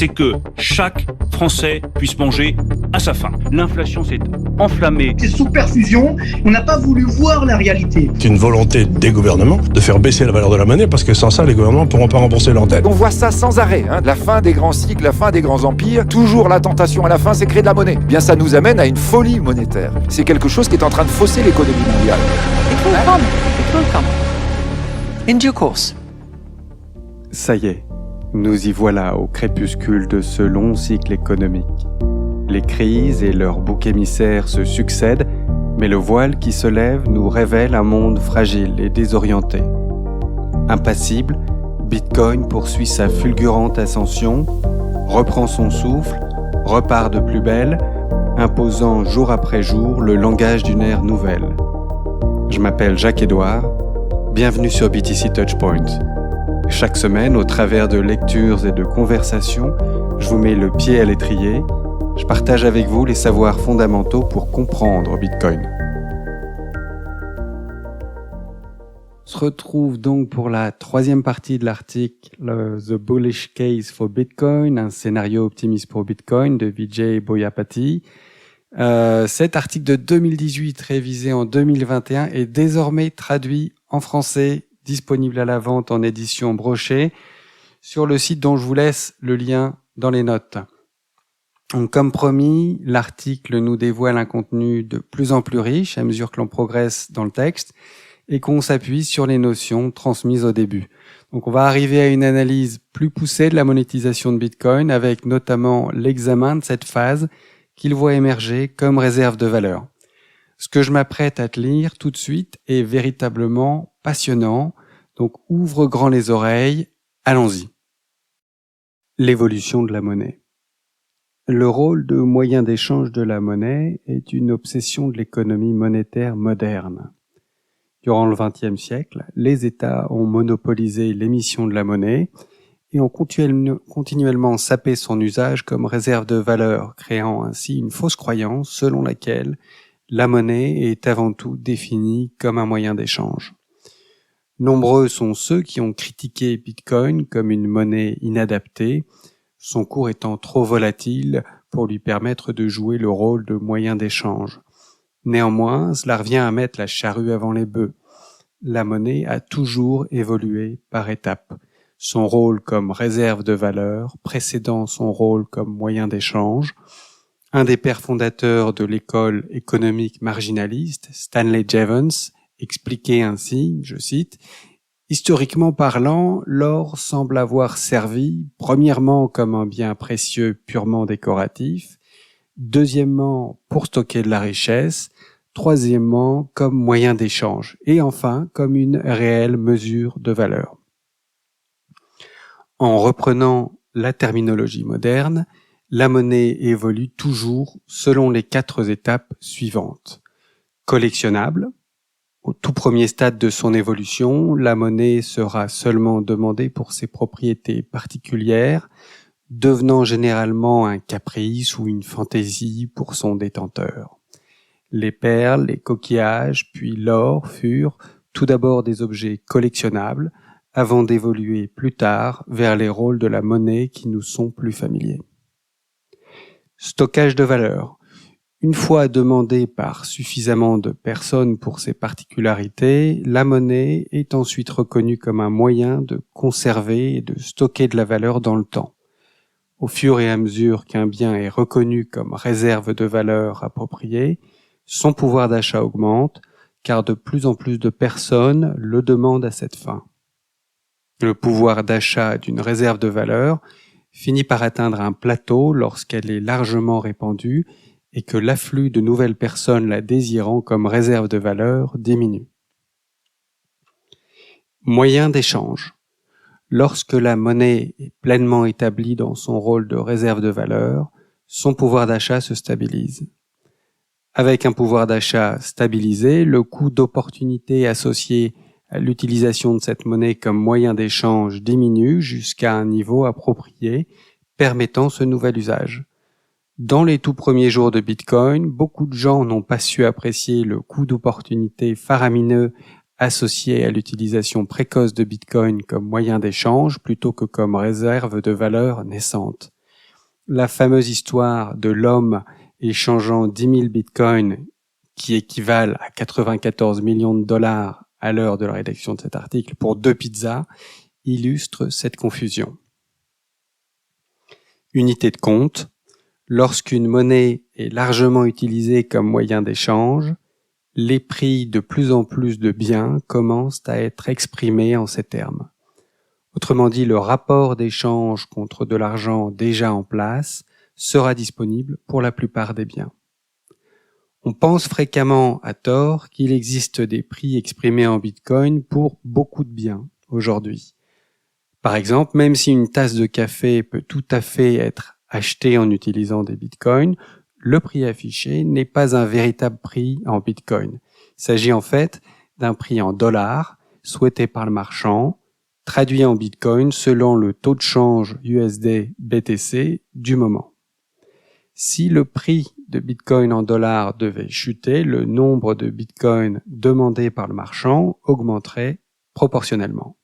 c'est que chaque Français puisse manger à sa faim. L'inflation s'est enflammée. C'est sous perfusion, on n'a pas voulu voir la réalité. C'est une volonté des gouvernements de faire baisser la valeur de la monnaie parce que sans ça, les gouvernements ne pourront pas rembourser leurs dettes. On voit ça sans arrêt, la fin des grands cycles, la fin des grands empires. Toujours la tentation à la fin, c'est créer de la monnaie. Bien, ça nous amène à une folie monétaire. C'est quelque chose qui est en train de fausser l'économie mondiale. It will come. It will come. In due course. Ça y est, nous y voilà au crépuscule de ce long cycle économique. Les crises et leurs boucs émissaires se succèdent, mais le voile qui se lève nous révèle un monde fragile et désorienté. Impassible, Bitcoin poursuit sa fulgurante ascension, reprend son souffle, repart de plus belle, imposant jour après jour le langage d'une ère nouvelle. Je m'appelle Jacques-Édouard, bienvenue sur BTC Touchpoint. Chaque semaine, au travers de lectures et de conversations, je vous mets le pied à l'étrier. Je partage avec vous les savoirs fondamentaux pour comprendre Bitcoin. On se retrouve donc pour la troisième partie de l'article The Bullish Case for Bitcoin, un scénario optimiste pour Bitcoin de Vijay Boyapati. Cet article de 2018 révisé en 2021 est désormais traduit en français, disponible à la vente en édition brochée sur le site dont je vous laisse le lien dans les notes. Donc, comme promis, l'article nous dévoile un contenu de plus en plus riche à mesure que l'on progresse dans le texte et qu'on s'appuie sur les notions transmises au début. Donc on va arriver à une analyse plus poussée de la monétisation de Bitcoin avec notamment l'examen de cette phase qu'il voit émerger comme réserve de valeur. Ce que je m'apprête à te lire tout de suite est véritablement passionnant, donc ouvre grand les oreilles, allons-y. L'évolution de la monnaie. Le rôle de moyen d'échange de la monnaie est une obsession de l'économie monétaire moderne. Durant le XXe siècle, les États ont monopolisé l'émission de la monnaie et ont continuellement sapé son usage comme réserve de valeur, créant ainsi une fausse croyance selon laquelle la monnaie est avant tout définie comme un moyen d'échange. Nombreux sont ceux qui ont critiqué Bitcoin comme une monnaie inadaptée, son cours étant trop volatile pour lui permettre de jouer le rôle de moyen d'échange. Néanmoins, cela revient à mettre la charrue avant les bœufs. La monnaie a toujours évolué par étapes. Son rôle comme réserve de valeur précédant son rôle comme moyen d'échange. Un des pères fondateurs de l'école économique marginaliste, Stanley Jevons, expliquait ainsi, je cite, « Historiquement parlant, l'or semble avoir servi, premièrement comme un bien précieux purement décoratif, deuxièmement pour stocker de la richesse, troisièmement comme moyen d'échange, et enfin comme une réelle mesure de valeur. » En reprenant la terminologie moderne, la monnaie évolue toujours selon les 4 étapes suivantes. Collectionnable. Au tout premier stade de son évolution, la monnaie sera seulement demandée pour ses propriétés particulières, devenant généralement un caprice ou une fantaisie pour son détenteur. Les perles, les coquillages, puis l'or furent tout d'abord des objets collectionnables, avant d'évoluer plus tard vers les rôles de la monnaie qui nous sont plus familiers. Stockage de valeur. Une fois demandée par suffisamment de personnes pour ses particularités, la monnaie est ensuite reconnue comme un moyen de conserver et de stocker de la valeur dans le temps. Au fur et à mesure qu'un bien est reconnu comme réserve de valeur appropriée, son pouvoir d'achat augmente, car de plus en plus de personnes le demandent à cette fin. Le pouvoir d'achat d'une réserve de valeur finit par atteindre un plateau lorsqu'elle est largement répandue et que l'afflux de nouvelles personnes la désirant comme réserve de valeur diminue. Moyen d'échange. Lorsque la monnaie est pleinement établie dans son rôle de réserve de valeur, son pouvoir d'achat se stabilise. Avec un pouvoir d'achat stabilisé, le coût d'opportunité associé à l'utilisation de cette monnaie comme moyen d'échange diminue jusqu'à un niveau approprié, permettant ce nouvel usage. Dans les tout premiers jours de Bitcoin, beaucoup de gens n'ont pas su apprécier le coût d'opportunité faramineux associé à l'utilisation précoce de Bitcoin comme moyen d'échange plutôt que comme réserve de valeur naissante. La fameuse histoire de l'homme échangeant 10 000 bitcoins qui équivalent à 94 millions de dollars à l'heure de la rédaction de cet article pour 2 pizzas illustre cette confusion. Unité de compte. Lorsqu'une monnaie est largement utilisée comme moyen d'échange, les prix de plus en plus de biens commencent à être exprimés en ces termes. Autrement dit, le rapport d'échange contre de l'argent déjà en place sera disponible pour la plupart des biens. On pense fréquemment, à tort, qu'il existe des prix exprimés en bitcoin pour beaucoup de biens aujourd'hui. Par exemple, même si une tasse de café peut tout à fait être achetée en utilisant des bitcoins, le prix affiché n'est pas un véritable prix en bitcoin. Il s'agit en fait d'un prix en dollars souhaité par le marchand, traduit en bitcoin selon le taux de change USD-BTC du moment. Si le prix de bitcoin en dollars devait chuter, le nombre de bitcoins demandés par le marchand augmenterait proportionnellement.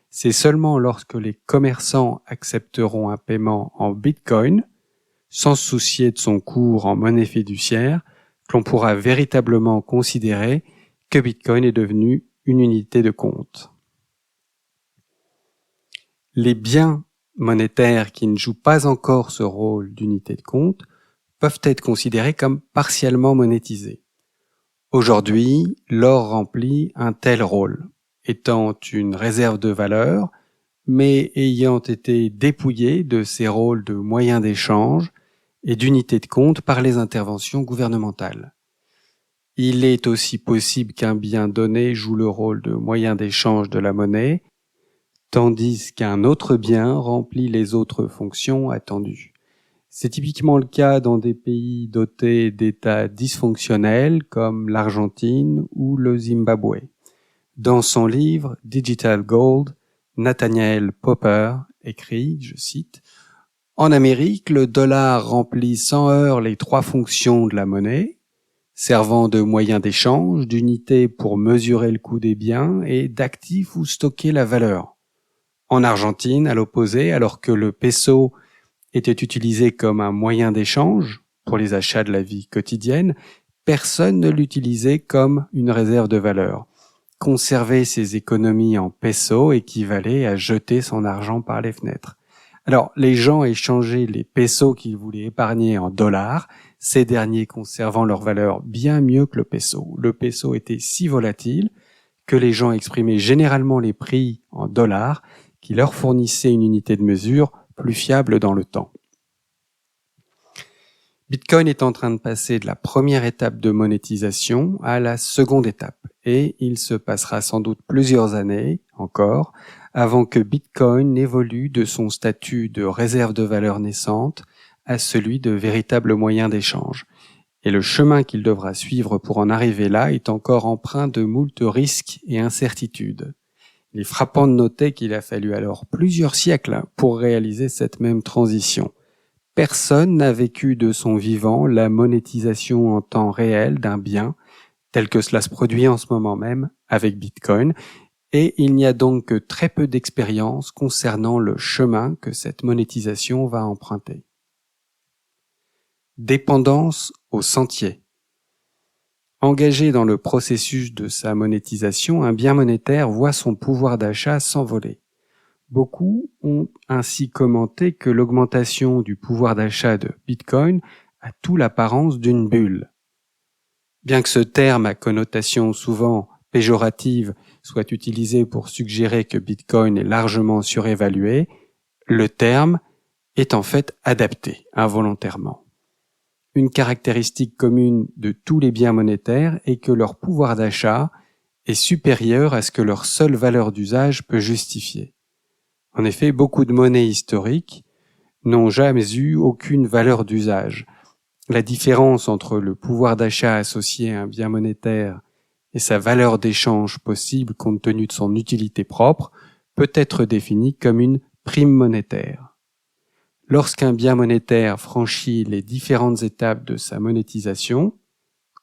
C'est seulement lorsque les commerçants accepteront un paiement en bitcoin, sans se soucier de son cours en monnaie fiduciaire, que l'on pourra véritablement considérer que bitcoin est devenu une unité de compte. Les biens monétaires qui ne jouent pas encore ce rôle d'unité de compte peuvent être considérés comme partiellement monétisés. Aujourd'hui, l'or remplit un tel rôle, étant une réserve de valeur, mais ayant été dépouillé de ses rôles de moyen d'échange et d'unité de compte par les interventions gouvernementales. Il est aussi possible qu'un bien donné joue le rôle de moyen d'échange de la monnaie, tandis qu'un autre bien remplit les autres fonctions attendues. C'est typiquement le cas dans des pays dotés d'États dysfonctionnels comme l'Argentine ou le Zimbabwe. Dans son livre Digital Gold, Nathaniel Popper écrit, je cite, « En Amérique, le dollar remplit sans heurts les 3 fonctions de la monnaie, servant de moyen d'échange, d'unité pour mesurer le coût des biens et d'actif où stocker la valeur. En Argentine, à l'opposé, alors que le peso était utilisé comme un moyen d'échange pour les achats de la vie quotidienne, personne ne l'utilisait comme une réserve de valeur. Conserver ses économies en pesos équivalait à jeter son argent par les fenêtres. Alors, les gens échangeaient les pesos qu'ils voulaient épargner en dollars, ces derniers conservant leur valeur bien mieux que le peso. Le peso était si volatile que les gens exprimaient généralement les prix en dollars qui leur fournissaient une unité de mesure plus fiable dans le temps. Bitcoin est en train de passer de la première étape de monétisation à la seconde étape et il se passera sans doute plusieurs années encore avant que Bitcoin n'évolue de son statut de réserve de valeur naissante à celui de véritable moyen d'échange. Et le chemin qu'il devra suivre pour en arriver là est encore empreint de moult risques et incertitudes. Il est frappant de noter qu'il a fallu alors plusieurs siècles pour réaliser cette même transition. Personne n'a vécu de son vivant la monétisation en temps réel d'un bien, tel que cela se produit en ce moment même avec Bitcoin, et il n'y a donc que très peu d'expérience concernant le chemin que cette monétisation va emprunter. Dépendance au sentier. Engagé dans le processus de sa monétisation, un bien monétaire voit son pouvoir d'achat s'envoler. Beaucoup ont ainsi commenté que l'augmentation du pouvoir d'achat de Bitcoin a tout l'apparence d'une bulle. Bien que ce terme à connotation souvent péjorative soit utilisé pour suggérer que Bitcoin est largement surévalué, le terme est en fait adapté involontairement. Une caractéristique commune de tous les biens monétaires est que leur pouvoir d'achat est supérieur à ce que leur seule valeur d'usage peut justifier. En effet, beaucoup de monnaies historiques n'ont jamais eu aucune valeur d'usage. La différence entre le pouvoir d'achat associé à un bien monétaire et sa valeur d'échange possible compte tenu de son utilité propre peut être définie comme une prime monétaire. Lorsqu'un bien monétaire franchit les différentes étapes de sa monétisation,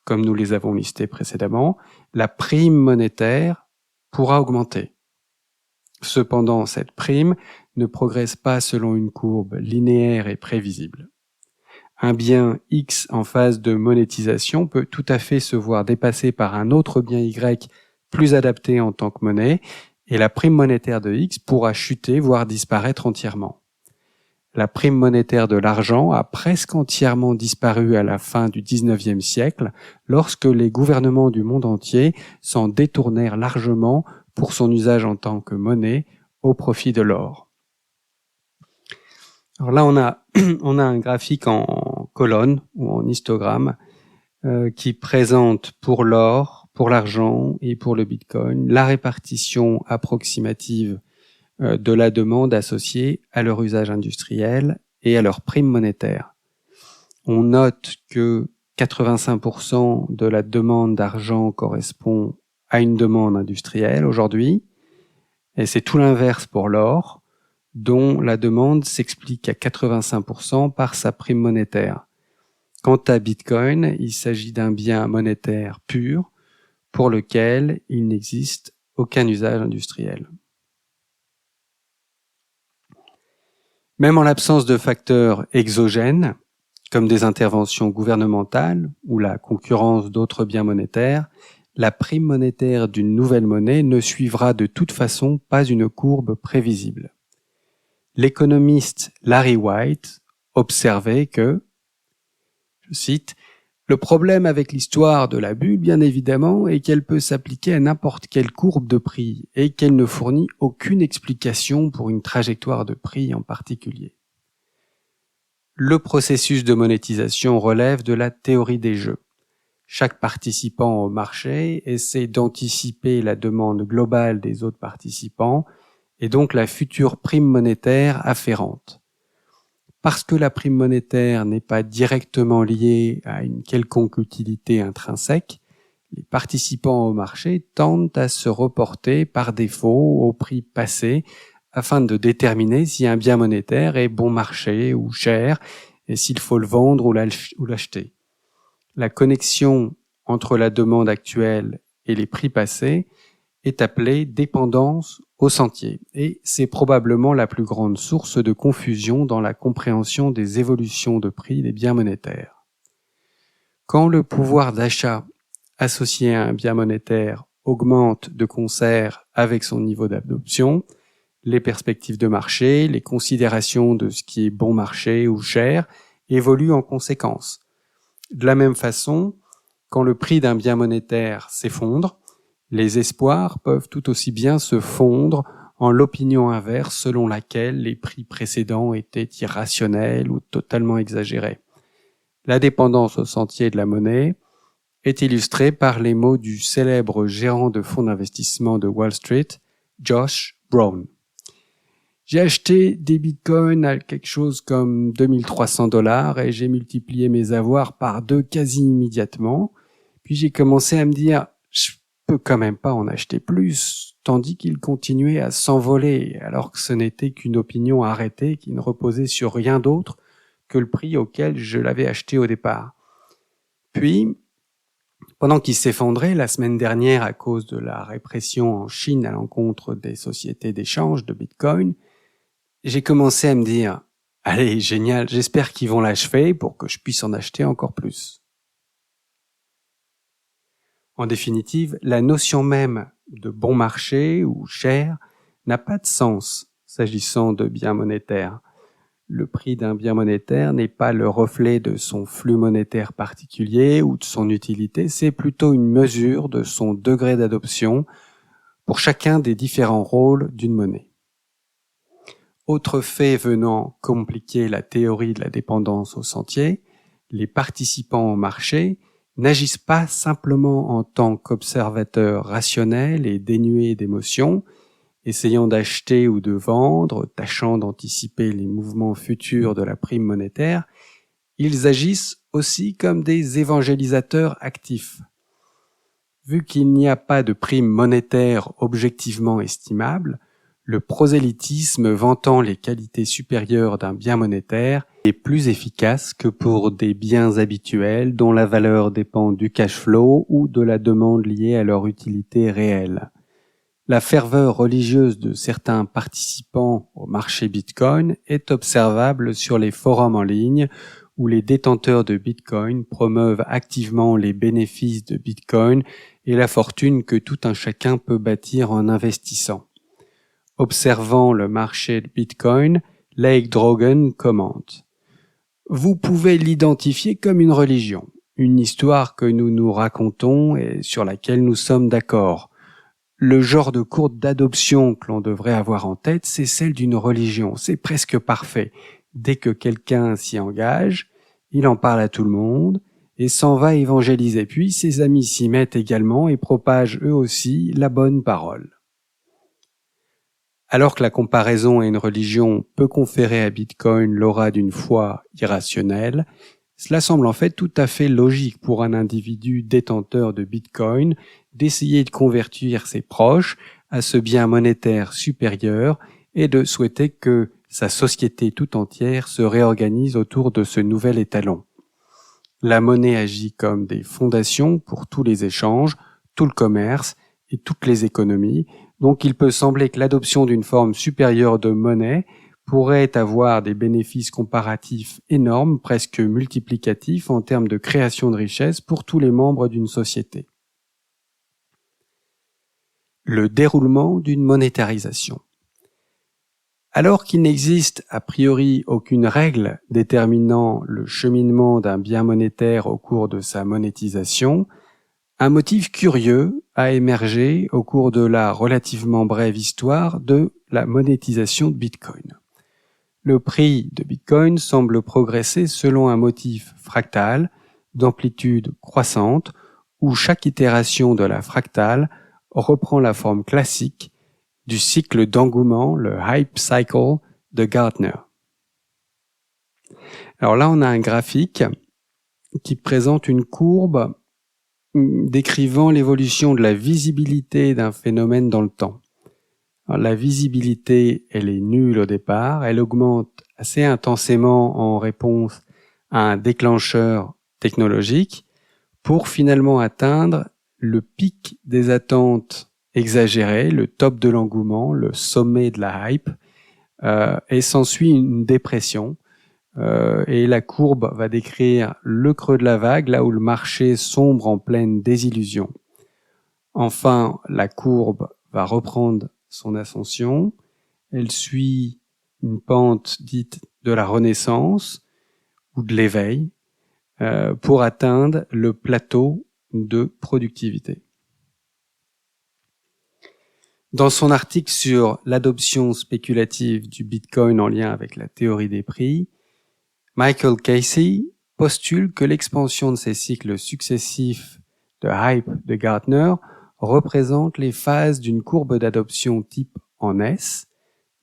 comme nous les avons listées précédemment, la prime monétaire pourra augmenter. Cependant, cette prime ne progresse pas selon une courbe linéaire et prévisible. Un bien X en phase de monétisation peut tout à fait se voir dépassé par un autre bien Y plus adapté en tant que monnaie, et la prime monétaire de X pourra chuter, voire disparaître entièrement. La prime monétaire de l'argent a presque entièrement disparu à la fin du XIXe siècle, lorsque les gouvernements du monde entier s'en détournèrent largement pour son usage en tant que monnaie au profit de l'or. Alors là, on a un graphique en colonne ou en histogramme qui présente pour l'or, pour l'argent et pour le Bitcoin la répartition approximative de la demande associée à leur usage industriel et à leur prime monétaire. On note que 85% de la demande d'argent correspond à une demande industrielle aujourd'hui, et c'est tout l'inverse pour l'or, dont la demande s'explique à 85% par sa prime monétaire. Quant à Bitcoin, il s'agit d'un bien monétaire pur pour lequel il n'existe aucun usage industriel. Même en l'absence de facteurs exogènes, comme des interventions gouvernementales ou la concurrence d'autres biens monétaires, la prime monétaire d'une nouvelle monnaie ne suivra de toute façon pas une courbe prévisible. L'économiste Larry White observait que, je cite, « Le problème avec l'histoire de la bulle, bien évidemment, est qu'elle peut s'appliquer à n'importe quelle courbe de prix et qu'elle ne fournit aucune explication pour une trajectoire de prix en particulier. » Le processus de monétisation relève de la théorie des jeux. Chaque participant au marché essaie d'anticiper la demande globale des autres participants et donc la future prime monétaire afférente. Parce que la prime monétaire n'est pas directement liée à une quelconque utilité intrinsèque, les participants au marché tendent à se reporter par défaut au prix passé afin de déterminer si un bien monétaire est bon marché ou cher et s'il faut le vendre ou l'acheter. La connexion entre la demande actuelle et les prix passés est appelée dépendance au sentier, et c'est probablement la plus grande source de confusion dans la compréhension des évolutions de prix des biens monétaires. Quand le pouvoir d'achat associé à un bien monétaire augmente de concert avec son niveau d'adoption, les perspectives de marché, les considérations de ce qui est bon marché ou cher évoluent en conséquence. De la même façon, quand le prix d'un bien monétaire s'effondre, les espoirs peuvent tout aussi bien se fondre en l'opinion inverse selon laquelle les prix précédents étaient irrationnels ou totalement exagérés. La dépendance au sentier de la monnaie est illustrée par les mots du célèbre gérant de fonds d'investissement de Wall Street, Josh Brown. J'ai acheté des bitcoins à quelque chose comme $2300 et j'ai multiplié mes avoirs par 2 quasi immédiatement. Puis j'ai commencé à me dire, je peux quand même pas en acheter plus, tandis qu'il continuait à s'envoler alors que ce n'était qu'une opinion arrêtée qui ne reposait sur rien d'autre que le prix auquel je l'avais acheté au départ. Puis, pendant qu'il s'effondrait la semaine dernière à cause de la répression en Chine à l'encontre des sociétés d'échange de bitcoin, j'ai commencé à me dire « Allez, génial, j'espère qu'ils vont l'achever pour que je puisse en acheter encore plus. » En définitive, la notion même de bon marché ou cher n'a pas de sens s'agissant de biens monétaires. Le prix d'un bien monétaire n'est pas le reflet de son flux monétaire particulier ou de son utilité, c'est plutôt une mesure de son degré d'adoption pour chacun des différents rôles d'une monnaie. Autre fait venant compliquer la théorie de la dépendance au sentier, les participants au marché n'agissent pas simplement en tant qu'observateurs rationnels et dénués d'émotions, essayant d'acheter ou de vendre, tâchant d'anticiper les mouvements futurs de la prime monétaire, ils agissent aussi comme des évangélisateurs actifs. Vu qu'il n'y a pas de prime monétaire objectivement estimable, le prosélytisme vantant les qualités supérieures d'un bien monétaire est plus efficace que pour des biens habituels dont la valeur dépend du cash flow ou de la demande liée à leur utilité réelle. La ferveur religieuse de certains participants au marché Bitcoin est observable sur les forums en ligne où les détenteurs de Bitcoin promeuvent activement les bénéfices de Bitcoin et la fortune que tout un chacun peut bâtir en investissant. Observant le marché de Bitcoin, Lake Drogen commente « Vous pouvez l'identifier comme une religion, une histoire que nous nous racontons et sur laquelle nous sommes d'accord. Le genre de courbe d'adoption que l'on devrait avoir en tête, c'est celle d'une religion, c'est presque parfait. Dès que quelqu'un s'y engage, il en parle à tout le monde et s'en va évangéliser. Puis ses amis s'y mettent également et propagent eux aussi la bonne parole. » Alors que la comparaison à une religion peut conférer à Bitcoin l'aura d'une foi irrationnelle, cela semble en fait tout à fait logique pour un individu détenteur de Bitcoin d'essayer de convertir ses proches à ce bien monétaire supérieur et de souhaiter que sa société tout entière se réorganise autour de ce nouvel étalon. La monnaie agit comme des fondations pour tous les échanges, tout le commerce et toutes les économies, donc il peut sembler que l'adoption d'une forme supérieure de monnaie pourrait avoir des bénéfices comparatifs énormes, presque multiplicatifs en termes de création de richesse pour tous les membres d'une société. Le déroulement d'une monétarisation. Alors qu'il n'existe a priori aucune règle déterminant le cheminement d'un bien monétaire au cours de sa monétisation, un motif curieux a émergé au cours de la relativement brève histoire de la monétisation de Bitcoin. Le prix de Bitcoin semble progresser selon un motif fractal d'amplitude croissante où chaque itération de la fractale reprend la forme classique du cycle d'engouement, le hype cycle de Gartner. Alors là, on a un graphique qui présente une courbe décrivant l'évolution de la visibilité d'un phénomène dans le temps. Alors, la visibilité, elle est nulle au départ, elle augmente assez intensément en réponse à un déclencheur technologique pour finalement atteindre le pic des attentes exagérées, le top de l'engouement, le sommet de la hype, et s'ensuit une dépression. Et la courbe va décrire le creux de la vague, là où le marché sombre en pleine désillusion. Enfin, la courbe va reprendre son ascension. Elle suit une pente dite de la renaissance ou de l'éveil pour atteindre le plateau de productivité. Dans son article sur l'adoption spéculative du Bitcoin en lien avec la théorie des prix, Michael Casey postule que l'expansion de ces cycles successifs de hype de Gartner représente les phases d'une courbe d'adoption type en S,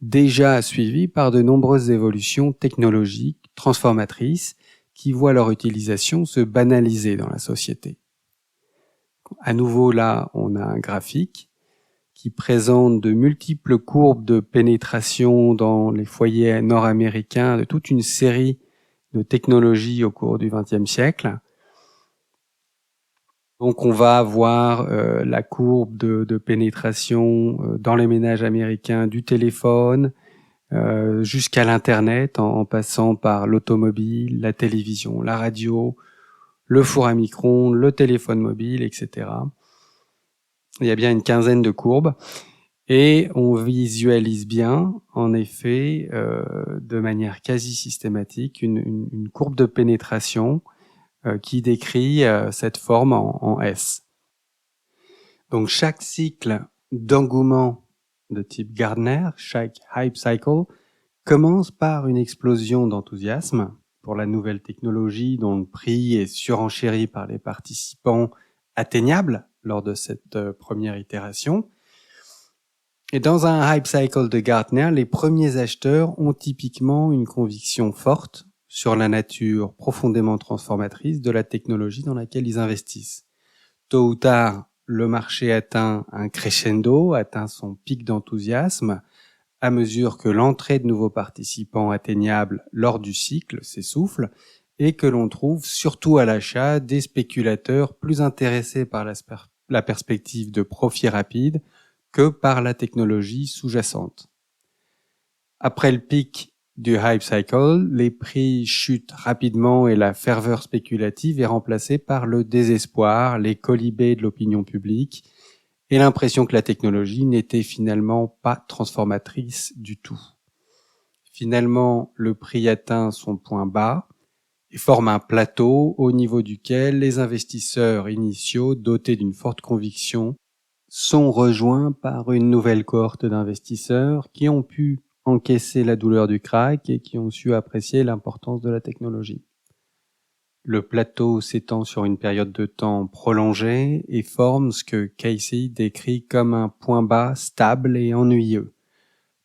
déjà suivie par de nombreuses évolutions technologiques transformatrices qui voient leur utilisation se banaliser dans la société. À nouveau, là, on a un graphique qui présente de multiples courbes de pénétration dans les foyers nord-américains de toute une série de technologies au cours du XXe siècle. Donc on va avoir la courbe de pénétration dans les ménages américains du téléphone jusqu'à l'Internet, en passant par l'automobile, la télévision, la radio, le four à micro-ondes, le téléphone mobile, etc. Il y a bien une quinzaine de courbes et on visualise bien, en effet, de manière quasi systématique, une courbe de pénétration qui décrit cette forme en S. Donc chaque cycle d'engouement de type Gartner, chaque hype cycle, commence par une explosion d'enthousiasme pour la nouvelle technologie dont le prix est surenchéri par les participants atteignable lors de cette première itération. Et dans un hype cycle de Gartner, les premiers acheteurs ont typiquement une conviction forte sur la nature profondément transformatrice de la technologie dans laquelle ils investissent. Tôt ou tard, le marché atteint un crescendo, atteint son pic d'enthousiasme, à mesure que l'entrée de nouveaux participants atteignables lors du cycle s'essouffle et que l'on trouve surtout à l'achat des spéculateurs plus intéressés par la perspective de profit rapide que par la technologie sous-jacente. Après le pic du hype cycle, les prix chutent rapidement et la ferveur spéculative est remplacée par le désespoir, les colibés de l'opinion publique et l'impression que la technologie n'était finalement pas transformatrice du tout. Finalement, le prix atteint son point bas et forme un plateau au niveau duquel les investisseurs initiaux dotés d'une forte conviction sont rejoints par une nouvelle cohorte d'investisseurs qui ont pu encaisser la douleur du krach et qui ont su apprécier l'importance de la technologie. Le plateau s'étend sur une période de temps prolongée et forme ce que Casey décrit comme un point bas stable et ennuyeux.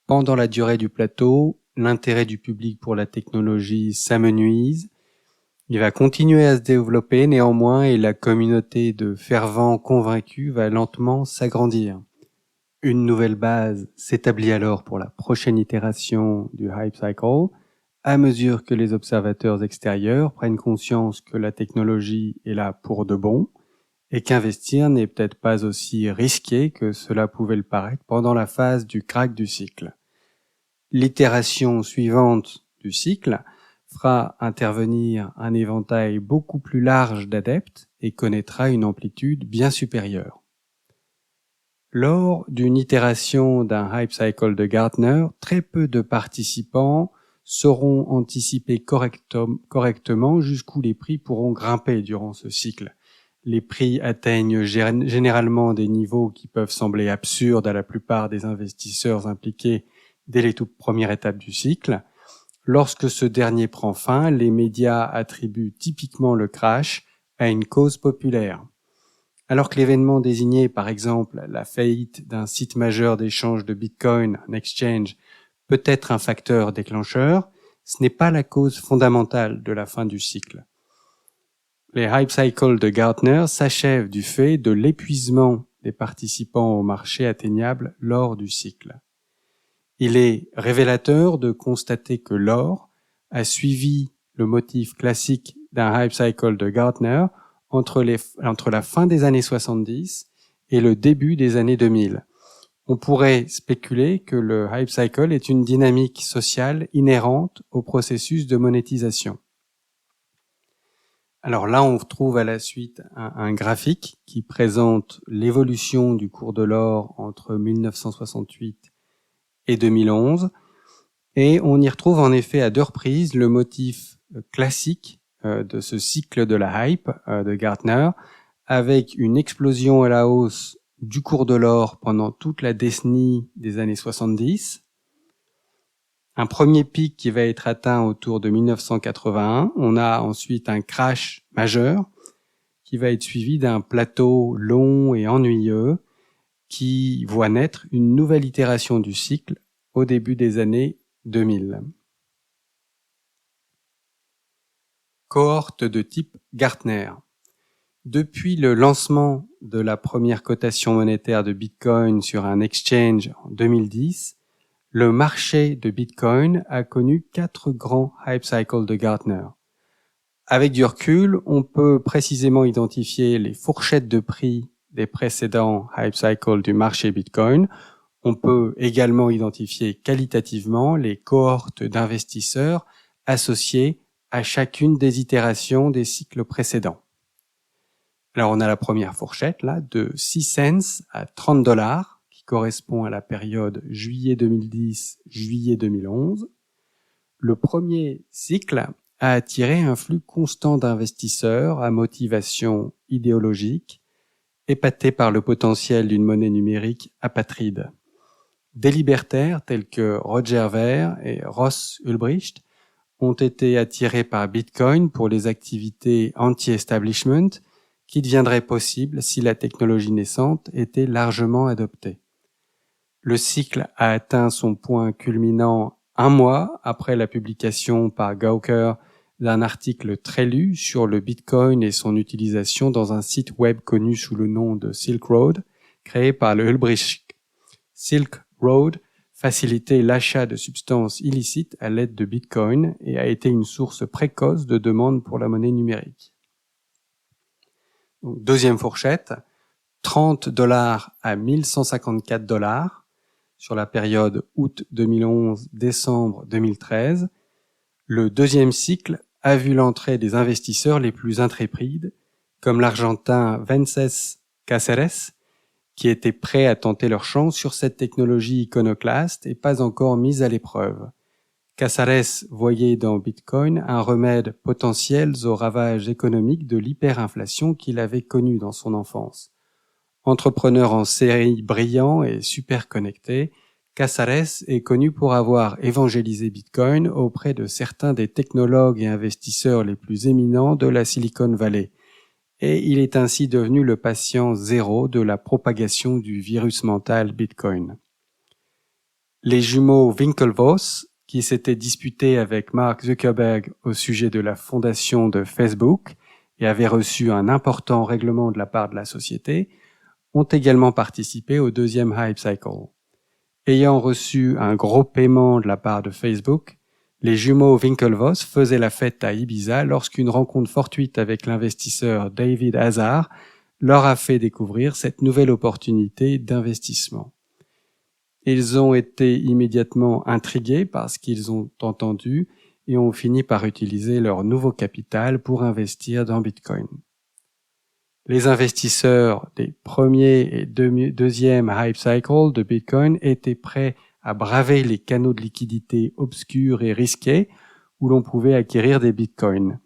Pendant la durée du plateau, l'intérêt du public pour la technologie s'amenuise. Il va continuer à se développer néanmoins et la communauté de fervents convaincus va lentement s'agrandir. Une nouvelle base s'établit alors pour la prochaine itération du hype cycle, à mesure que les observateurs extérieurs prennent conscience que la technologie est là pour de bon et qu'investir n'est peut-être pas aussi risqué que cela pouvait le paraître pendant la phase du krach du cycle. L'itération suivante du cycle fera intervenir un éventail beaucoup plus large d'adeptes et connaîtra une amplitude bien supérieure. Lors d'une itération d'un hype cycle de Gartner, très peu de participants sauront anticiper correctement jusqu'où les prix pourront grimper durant ce cycle. Les prix atteignent généralement des niveaux qui peuvent sembler absurdes à la plupart des investisseurs impliqués dès les toutes premières étapes du cycle. Lorsque ce dernier prend fin, les médias attribuent typiquement le crash à une cause populaire. Alors que l'événement désigné, par exemple la faillite d'un site majeur d'échange de Bitcoin, un exchange, peut être un facteur déclencheur, ce n'est pas la cause fondamentale de la fin du cycle. Les hype cycles de Gartner s'achèvent du fait de l'épuisement des participants au marché atteignable lors du cycle. Il est révélateur de constater que l'or a suivi le motif classique d'un hype cycle de Gartner entre la fin des années 70 et le début des années 2000. On pourrait spéculer que le hype cycle est une dynamique sociale inhérente au processus de monétisation. Alors là, on retrouve à la suite un graphique qui présente l'évolution du cours de l'or entre 1968 et 2011, et on y retrouve en effet à deux reprises le motif classique de ce cycle de la hype de Gartner, avec une explosion à la hausse du cours de l'or pendant toute la décennie des années 70, un premier pic qui va être atteint autour de 1981, on a ensuite un crash majeur qui va être suivi d'un plateau long et ennuyeux qui voit naître une nouvelle itération du cycle au début des années 2000. Cohorte de type Gartner. Depuis le lancement de la première cotation monétaire de Bitcoin sur un exchange en 2010, le marché de Bitcoin a connu 4 grands hype cycles de Gartner. Avec du recul, on peut précisément identifier les fourchettes de prix des précédents hype cycles du marché Bitcoin. On peut également identifier qualitativement les cohortes d'investisseurs associées à chacune des itérations des cycles précédents. Alors on a la première fourchette là de 6 cents à $30 qui correspond à la période juillet 2010-juillet 2011. Le premier cycle a attiré un flux constant d'investisseurs à motivation idéologique, épatés par le potentiel d'une monnaie numérique apatride. Des libertaires tels que Roger Ver et Ross Ulbricht ont été attirés par Bitcoin pour les activités anti-establishment qui deviendraient possibles si la technologie naissante était largement adoptée. Le cycle a atteint son point culminant un mois après la publication par Gawker d'un article très lu sur le Bitcoin et son utilisation dans un site web connu sous le nom de Silk Road, créé par le Ulbricht. Silk Road facilitait l'achat de substances illicites à l'aide de Bitcoin et a été une source précoce de demande pour la monnaie numérique. Donc, deuxième fourchette, $30 à $1154 sur la période août 2011, décembre 2013. Le deuxième cycle a vu l'entrée des investisseurs les plus intrépides, comme l'Argentin Wences Cáceres, qui étaient prêts à tenter leur chance sur cette technologie iconoclaste et pas encore mise à l'épreuve. Cáceres voyait dans Bitcoin un remède potentiel aux ravages économiques de l'hyperinflation qu'il avait connu dans son enfance. Entrepreneur en série brillant et super connecté, Cáceres est connu pour avoir évangélisé Bitcoin auprès de certains des technologues et investisseurs les plus éminents de la Silicon Valley. Et il est ainsi devenu le patient zéro de la propagation du virus mental Bitcoin. Les jumeaux Winklevoss, qui s'étaient disputés avec Mark Zuckerberg au sujet de la fondation de Facebook et avaient reçu un important règlement de la part de la société, ont également participé au deuxième hype cycle. Ayant reçu un gros paiement de la part de Facebook, les jumeaux Winklevoss faisaient la fête à Ibiza lorsqu'une rencontre fortuite avec l'investisseur David Hazard leur a fait découvrir cette nouvelle opportunité d'investissement. Ils ont été immédiatement intrigués par ce qu'ils ont entendu et ont fini par utiliser leur nouveau capital pour investir dans Bitcoin. Les investisseurs des premiers et deuxième hype cycle de Bitcoin étaient prêts à braver les canaux de liquidité obscurs et risqués où l'on pouvait acquérir des bitcoins.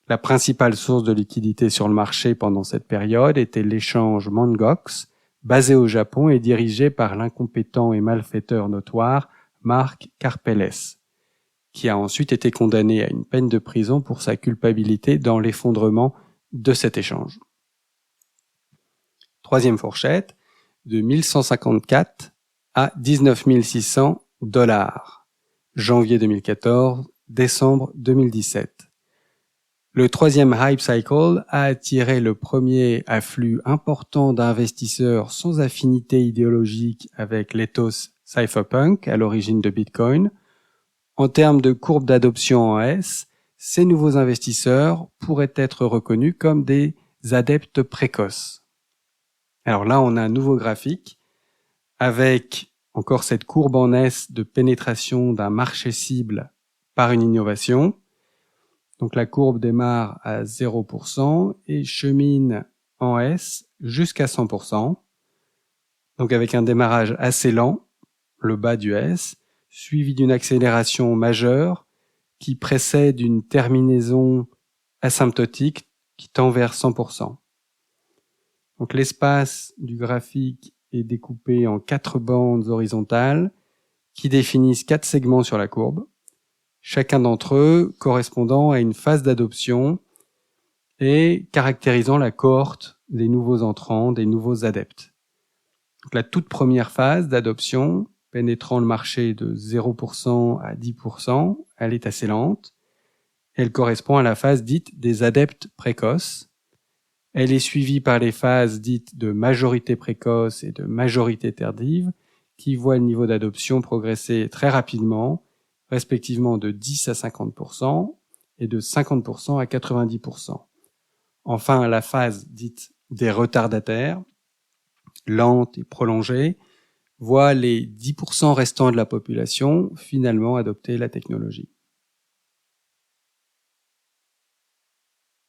La principale source de liquidité sur le marché pendant cette période était l'échange Mt. Gox, basé au Japon et dirigé par l'incompétent et malfaiteur notoire Mark Karpeles, qui a ensuite été condamné à une peine de prison pour sa culpabilité dans l'effondrement de cet échange. Troisième fourchette, de 1154 à 19 600 $, janvier 2014, décembre 2017. Le troisième hype cycle a attiré le premier afflux important d'investisseurs sans affinité idéologique avec l'ethos cypherpunk à l'origine de Bitcoin. En termes de courbe d'adoption en S, ces nouveaux investisseurs pourraient être reconnus comme des adeptes précoces. Alors là, on a un nouveau graphique avec encore cette courbe en S de pénétration d'un marché cible par une innovation. Donc la courbe démarre à 0% et chemine en S jusqu'à 100%. Donc avec un démarrage assez lent, le bas du S, suivi d'une accélération majeure qui précède une terminaison asymptotique qui tend vers 100%. Donc l'espace du graphique est découpé en 4 bandes horizontales qui définissent 4 segments sur la courbe, chacun d'entre eux correspondant à une phase d'adoption et caractérisant la cohorte des nouveaux entrants, des nouveaux adeptes. Donc la toute première phase d'adoption, pénétrant le marché de 0% à 10%, elle est assez lente. Elle correspond à la phase dite des adeptes précoces. Elle est suivie par les phases dites de majorité précoce et de majorité tardive, qui voient le niveau d'adoption progresser très rapidement, respectivement de 10 à 50% et de 50% à 90%. Enfin, la phase dite des retardataires, lente et prolongée, voit les 10% restants de la population finalement adopter la technologie.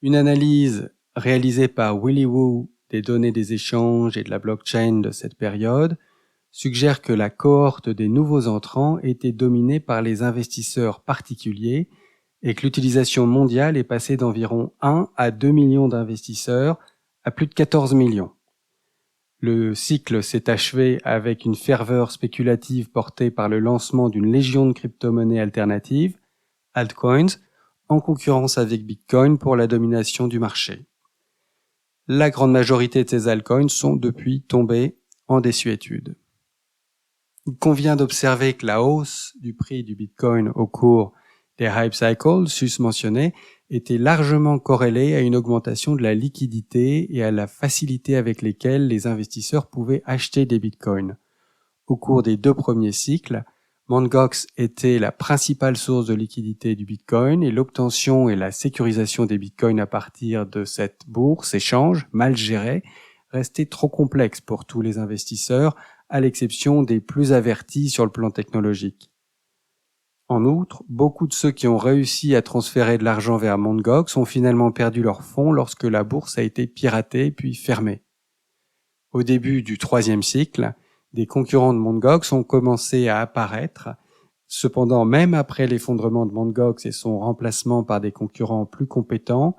Une analyse réalisée par Willy Woo des données des échanges et de la blockchain de cette période suggère que la cohorte des nouveaux entrants était dominée par les investisseurs particuliers et que l'utilisation mondiale est passée d'environ 1 à 2 millions d'investisseurs à plus de 14 millions. Le cycle s'est achevé avec une ferveur spéculative portée par le lancement d'une légion de crypto-monnaies alternatives, altcoins, en concurrence avec Bitcoin pour la domination du marché. La grande majorité de ces altcoins sont depuis tombés en désuétude. Il convient d'observer que la hausse du prix du Bitcoin au cours des hype cycles sus-mentionnés était largement corrélée à une augmentation de la liquidité et à la facilité avec lesquelles les investisseurs pouvaient acheter des Bitcoins. Au cours des 2 premiers cycles, Mt. Gox était la principale source de liquidité du Bitcoin et l'obtention et la sécurisation des Bitcoins à partir de cette bourse échange mal gérée restait trop complexe pour tous les investisseurs, à l'exception des plus avertis sur le plan technologique. En outre, beaucoup de ceux qui ont réussi à transférer de l'argent vers Mt. Gox ont finalement perdu leurs fonds lorsque la bourse a été piratée puis fermée. Au début du troisième cycle, des concurrents de Mt. Gox ont commencé à apparaître. Cependant, même après l'effondrement de Mt. Gox et son remplacement par des concurrents plus compétents,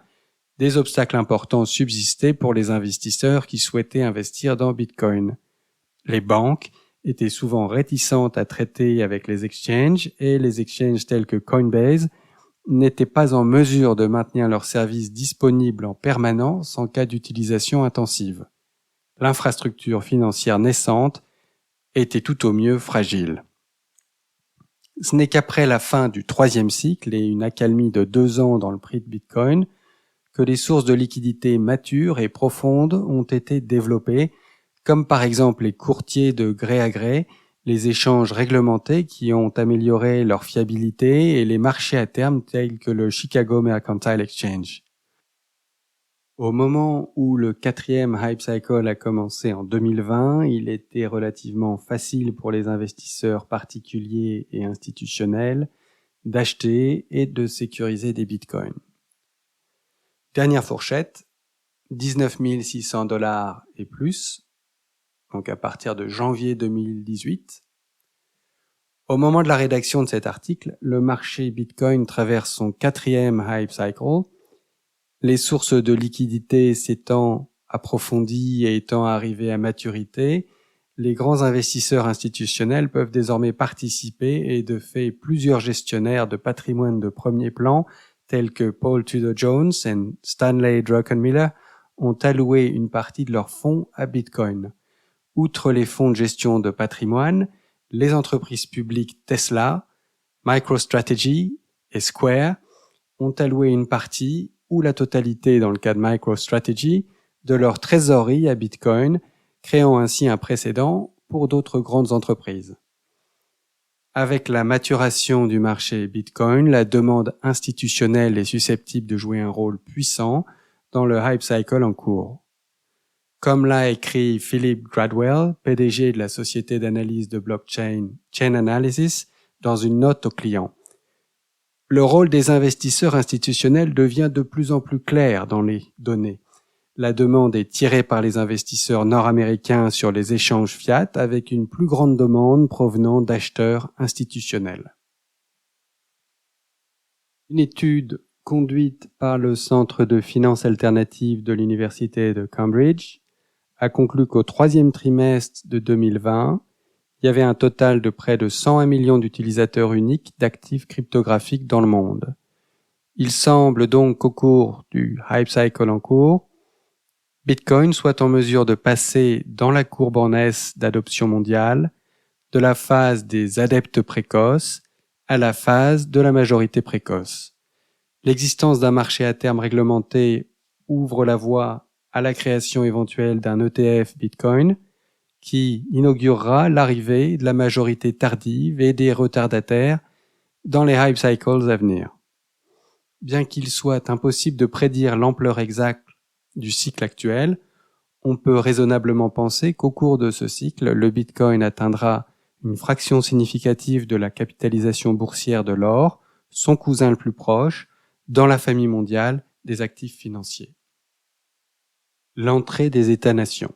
des obstacles importants subsistaient pour les investisseurs qui souhaitaient investir dans Bitcoin. Les banques étaient souvent réticentes à traiter avec les exchanges et les exchanges tels que Coinbase n'étaient pas en mesure de maintenir leurs services disponibles en permanence en cas d'utilisation intensive. L'infrastructure financière naissante était tout au mieux fragile. Ce n'est qu'après la fin du troisième cycle et une accalmie de 2 ans dans le prix de Bitcoin que les sources de liquidité matures et profondes ont été développées, comme par exemple les courtiers de gré à gré, les échanges réglementés qui ont amélioré leur fiabilité et les marchés à terme tels que le Chicago Mercantile Exchange. Au moment où le 4e hype cycle a commencé en 2020, il était relativement facile pour les investisseurs particuliers et institutionnels d'acheter et de sécuriser des bitcoins. Dernière fourchette, 19 600 $ et plus, donc à partir de janvier 2018. Au moment de la rédaction de cet article, le marché Bitcoin traverse son 4e hype cycle. Les sources de liquidité s'étant approfondies et étant arrivées à maturité, les grands investisseurs institutionnels peuvent désormais participer et de fait plusieurs gestionnaires de patrimoine de premier plan tels que Paul Tudor Jones et Stanley Druckenmiller ont alloué une partie de leurs fonds à Bitcoin. Outre les fonds de gestion de patrimoine, les entreprises publiques Tesla, MicroStrategy et Square ont alloué une partie ou la totalité dans le cas de MicroStrategy de leur trésorerie à Bitcoin, créant ainsi un précédent pour d'autres grandes entreprises. Avec la maturation du marché Bitcoin, la demande institutionnelle est susceptible de jouer un rôle puissant dans le hype cycle en cours. Comme l'a écrit Philip Gradwell, PDG de la société d'analyse de blockchain Chainalysis, dans une note aux clients. Le rôle des investisseurs institutionnels devient de plus en plus clair dans les données. La demande est tirée par les investisseurs nord-américains sur les échanges fiat avec une plus grande demande provenant d'acheteurs institutionnels. Une étude conduite par le Centre de finance alternative de l'Université de Cambridge a conclu qu'au 3e trimestre de 2020, il y avait un total de près de 101 millions d'utilisateurs uniques d'actifs cryptographiques dans le monde. Il semble donc qu'au cours du hype cycle en cours, Bitcoin soit en mesure de passer dans la courbe en S d'adoption mondiale de la phase des adeptes précoces à la phase de la majorité précoce. L'existence d'un marché à terme réglementé ouvre la voie à la création éventuelle d'un ETF Bitcoin qui inaugurera l'arrivée de la majorité tardive et des retardataires dans les hype cycles à venir. Bien qu'il soit impossible de prédire l'ampleur exacte du cycle actuel, on peut raisonnablement penser qu'au cours de ce cycle, le Bitcoin atteindra une fraction significative de la capitalisation boursière de l'or, son cousin le plus proche, dans la famille mondiale des actifs financiers. L'entrée des États-nations.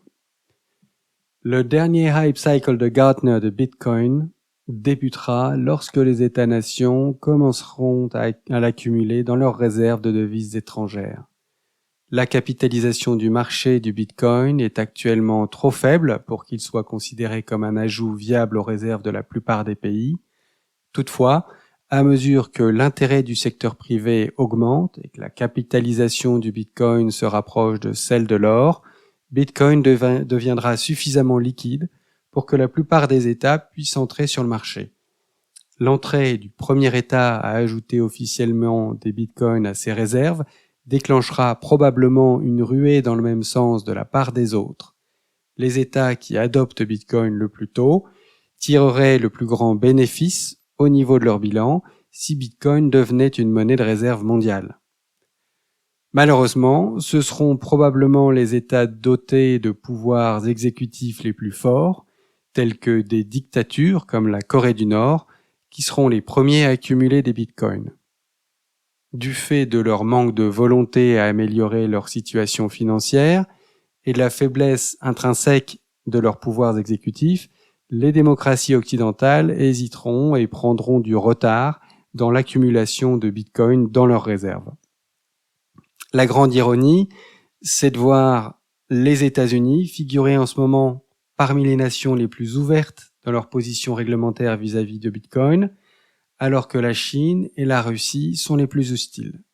Le dernier hype cycle de Gartner de Bitcoin débutera lorsque les États-nations commenceront à l'accumuler dans leurs réserves de devises étrangères. La capitalisation du marché du Bitcoin est actuellement trop faible pour qu'il soit considéré comme un ajout viable aux réserves de la plupart des pays. Toutefois, à mesure que l'intérêt du secteur privé augmente et que la capitalisation du Bitcoin se rapproche de celle de l'or, Bitcoin deviendra suffisamment liquide pour que la plupart des États puissent entrer sur le marché. L'entrée du premier État à ajouter officiellement des Bitcoins à ses réserves déclenchera probablement une ruée dans le même sens de la part des autres. Les États qui adoptent Bitcoin le plus tôt tireraient le plus grand bénéfice au niveau de leur bilan si Bitcoin devenait une monnaie de réserve mondiale. Malheureusement, ce seront probablement les États dotés de pouvoirs exécutifs les plus forts, tels que des dictatures comme la Corée du Nord, qui seront les premiers à accumuler des bitcoins. Du fait de leur manque de volonté à améliorer leur situation financière et de la faiblesse intrinsèque de leurs pouvoirs exécutifs, les démocraties occidentales hésiteront et prendront du retard dans l'accumulation de bitcoins dans leurs réserves. La grande ironie, c'est de voir les États-Unis figurer en ce moment parmi les nations les plus ouvertes dans leur position réglementaire vis-à-vis de Bitcoin, alors que la Chine et la Russie sont les plus hostiles.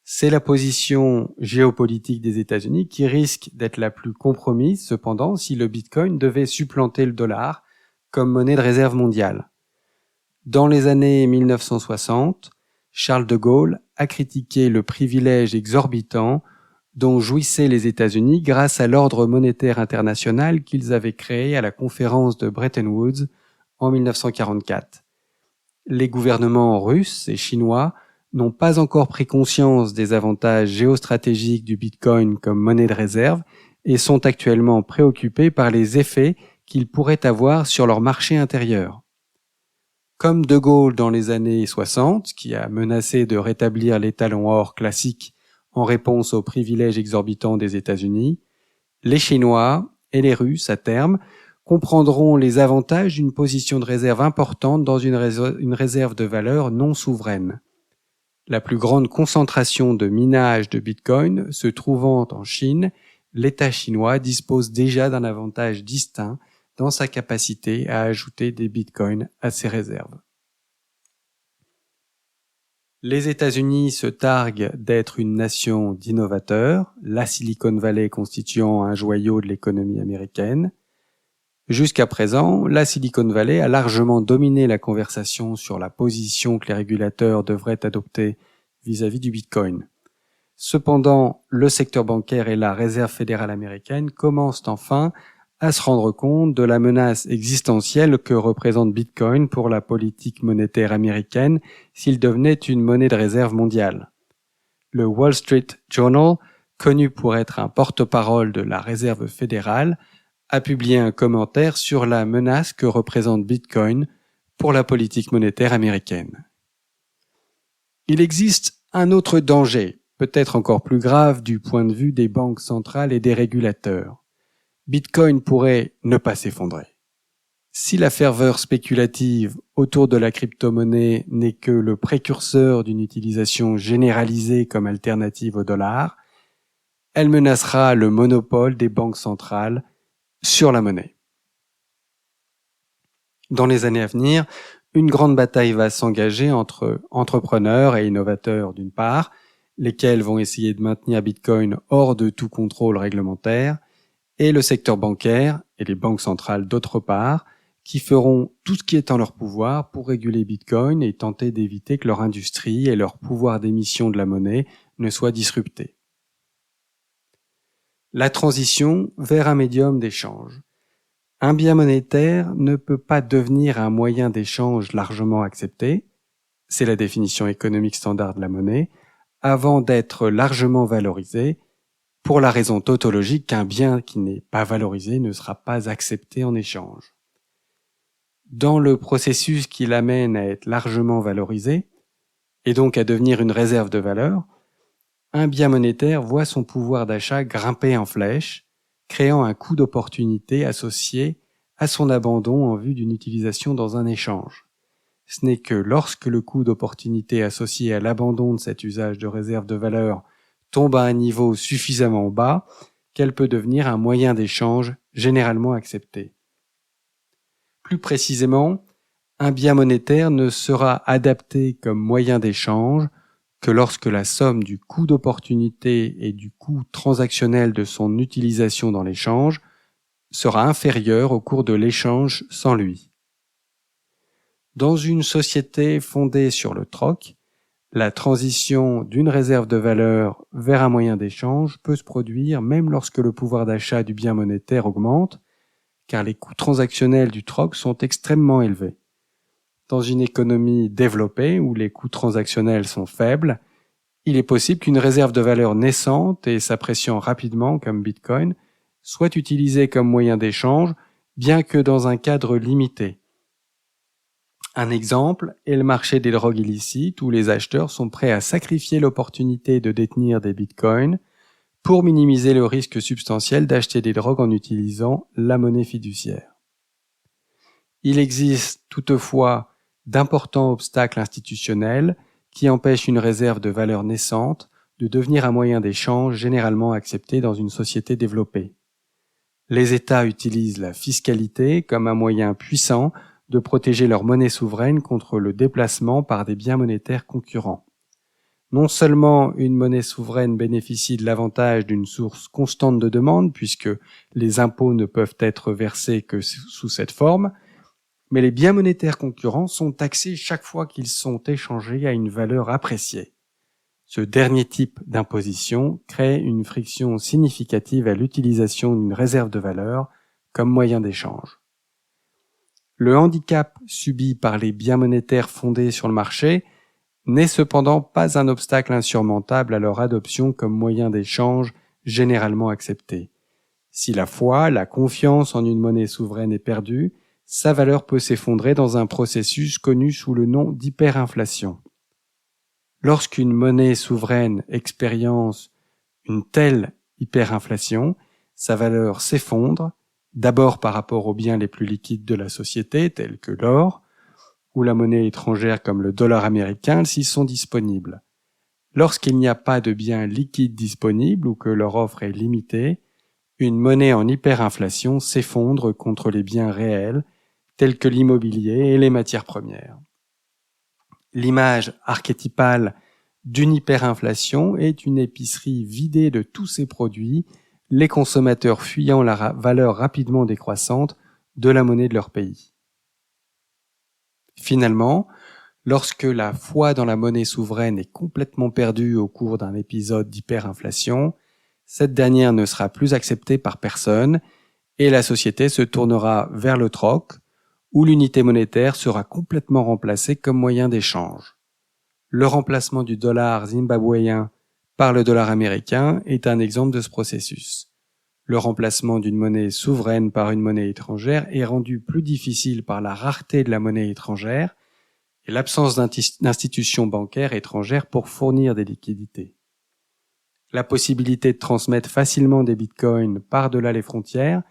C'est la position géopolitique des États-Unis qui risque d'être la plus compromise, cependant, si le Bitcoin devait supplanter le dollar comme monnaie de réserve mondiale. Dans les années 1960, Charles de Gaulle a critiqué le privilège exorbitant dont jouissaient les États-Unis grâce à l'ordre monétaire international qu'ils avaient créé à la conférence de Bretton Woods en 1944. Les gouvernements russes et chinois n'ont pas encore pris conscience des avantages géostratégiques du Bitcoin comme monnaie de réserve et sont actuellement préoccupés par les effets qu'il pourrait avoir sur leur marché intérieur. Comme De Gaulle dans les années 60, qui a menacé de rétablir l'étalon or classique en réponse aux privilèges exorbitants des États-Unis, les Chinois et les Russes, à terme, comprendront les avantages d'une position de réserve importante dans une réserve de valeur non souveraine. La plus grande concentration de minage de Bitcoin se trouvant en Chine, l'État chinois dispose déjà d'un avantage distinct dans sa capacité à ajouter des bitcoins à ses réserves. Les États-Unis se targuent d'être une nation d'innovateurs, la Silicon Valley constituant un joyau de l'économie américaine. Jusqu'à présent, la Silicon Valley a largement dominé la conversation sur la position que les régulateurs devraient adopter vis-à-vis du Bitcoin. Cependant, le secteur bancaire et la Réserve fédérale américaine commencent enfin à se rendre compte de la menace existentielle que représente Bitcoin pour la politique monétaire américaine s'il devenait une monnaie de réserve mondiale. Le Wall Street Journal, connu pour être un porte-parole de la Réserve fédérale, a publié un commentaire sur la menace que représente Bitcoin pour la politique monétaire américaine. Il existe un autre danger, peut-être encore plus grave du point de vue des banques centrales et des régulateurs. Bitcoin pourrait ne pas s'effondrer. Si la ferveur spéculative autour de la crypto-monnaie n'est que le précurseur d'une utilisation généralisée comme alternative au dollar, elle menacera le monopole des banques centrales sur la monnaie. Dans les années à venir, une grande bataille va s'engager entre entrepreneurs et innovateurs d'une part, lesquels vont essayer de maintenir Bitcoin hors de tout contrôle réglementaire, et le secteur bancaire et les banques centrales d'autre part, qui feront tout ce qui est en leur pouvoir pour réguler Bitcoin et tenter d'éviter que leur industrie et leur pouvoir d'émission de la monnaie ne soient disruptés. La transition vers un médium d'échange. Un bien monétaire ne peut pas devenir un moyen d'échange largement accepté, c'est la définition économique standard de la monnaie, avant d'être largement valorisé, pour la raison tautologique qu'un bien qui n'est pas valorisé ne sera pas accepté en échange. Dans le processus qui l'amène à être largement valorisé, et donc à devenir une réserve de valeur, un bien monétaire voit son pouvoir d'achat grimper en flèche, créant un coût d'opportunité associé à son abandon en vue d'une utilisation dans un échange. Ce n'est que lorsque le coût d'opportunité associé à l'abandon de cet usage de réserve de valeur tombe à un niveau suffisamment bas qu'elle peut devenir un moyen d'échange généralement accepté. Plus précisément, un bien monétaire ne sera adapté comme moyen d'échange que lorsque la somme du coût d'opportunité et du coût transactionnel de son utilisation dans l'échange sera inférieure au cours de l'échange sans lui. Dans une société fondée sur le troc, la transition d'une réserve de valeur vers un moyen d'échange peut se produire même lorsque le pouvoir d'achat du bien monétaire augmente, car les coûts transactionnels du troc sont extrêmement élevés. Dans une économie développée où les coûts transactionnels sont faibles, il est possible qu'une réserve de valeur naissante et s'appréciant rapidement comme Bitcoin soit utilisée comme moyen d'échange, bien que dans un cadre limité. Un exemple est le marché des drogues illicites où les acheteurs sont prêts à sacrifier l'opportunité de détenir des bitcoins pour minimiser le risque substantiel d'acheter des drogues en utilisant la monnaie fiduciaire. Il existe toutefois d'importants obstacles institutionnels qui empêchent une réserve de valeur naissante de devenir un moyen d'échange généralement accepté dans une société développée. Les États utilisent la fiscalité comme un moyen puissant de protéger leur monnaie souveraine contre le déplacement par des biens monétaires concurrents. Non seulement une monnaie souveraine bénéficie de l'avantage d'une source constante de demande, puisque les impôts ne peuvent être versés que sous cette forme, mais les biens monétaires concurrents sont taxés chaque fois qu'ils sont échangés à une valeur appréciée. Ce dernier type d'imposition crée une friction significative à l'utilisation d'une réserve de valeur comme moyen d'échange. Le handicap subi par les biens monétaires fondés sur le marché n'est cependant pas un obstacle insurmontable à leur adoption comme moyen d'échange généralement accepté. Si la foi, la confiance en une monnaie souveraine est perdue, sa valeur peut s'effondrer dans un processus connu sous le nom d'hyperinflation. Lorsqu'une monnaie souveraine expérience une telle hyperinflation, sa valeur s'effondre, d'abord par rapport aux biens les plus liquides de la société, tels que l'or, ou la monnaie étrangère comme le dollar américain s'y sont disponibles. Lorsqu'il n'y a pas de biens liquides disponibles ou que leur offre est limitée, une monnaie en hyperinflation s'effondre contre les biens réels, tels que l'immobilier et les matières premières. L'image archétypale d'une hyperinflation est une épicerie vidée de tous ses produits, les consommateurs fuyant la valeur rapidement décroissante de la monnaie de leur pays. Finalement, lorsque la foi dans la monnaie souveraine est complètement perdue au cours d'un épisode d'hyperinflation, cette dernière ne sera plus acceptée par personne et la société se tournera vers le troc, où l'unité monétaire sera complètement remplacée comme moyen d'échange. Le remplacement du dollar zimbabwéen par le dollar américain est un exemple de ce processus. Le remplacement d'une monnaie souveraine par une monnaie étrangère est rendu plus difficile par la rareté de la monnaie étrangère et l'absence d'institutions bancaires étrangères pour fournir des liquidités. La possibilité de transmettre facilement des bitcoins par-delà les frontières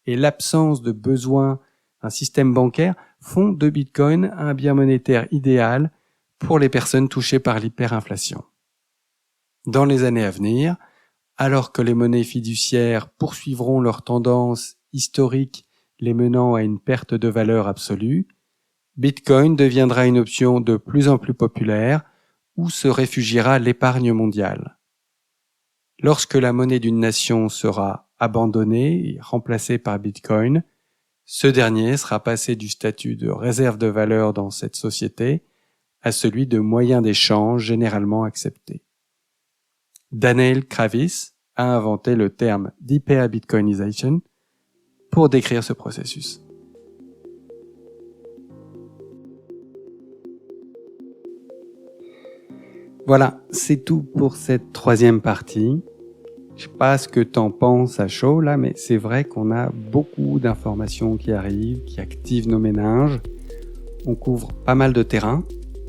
et l'absence de besoin d'un système bancaire font de bitcoin un bien monétaire idéal pour les personnes touchées par l'hyperinflation. Dans les années à venir, alors que les monnaies fiduciaires poursuivront leur tendance historique les menant à une perte de valeur absolue, Bitcoin deviendra une option de plus en plus populaire où se réfugiera l'épargne mondiale. Lorsque la monnaie d'une nation sera abandonnée et remplacée par Bitcoin, ce dernier sera passé du statut de réserve de valeur dans cette société à celui de moyen d'échange généralement accepté. Daniel Kravis a inventé le terme d'hyperbitcoinization pour décrire ce processus. Voilà, c'est tout pour cette troisième partie. Je sais pas ce que t'en penses à chaud là, mais c'est vrai qu'on a beaucoup d'informations qui arrivent, qui activent nos méninges. On couvre pas mal de terrain.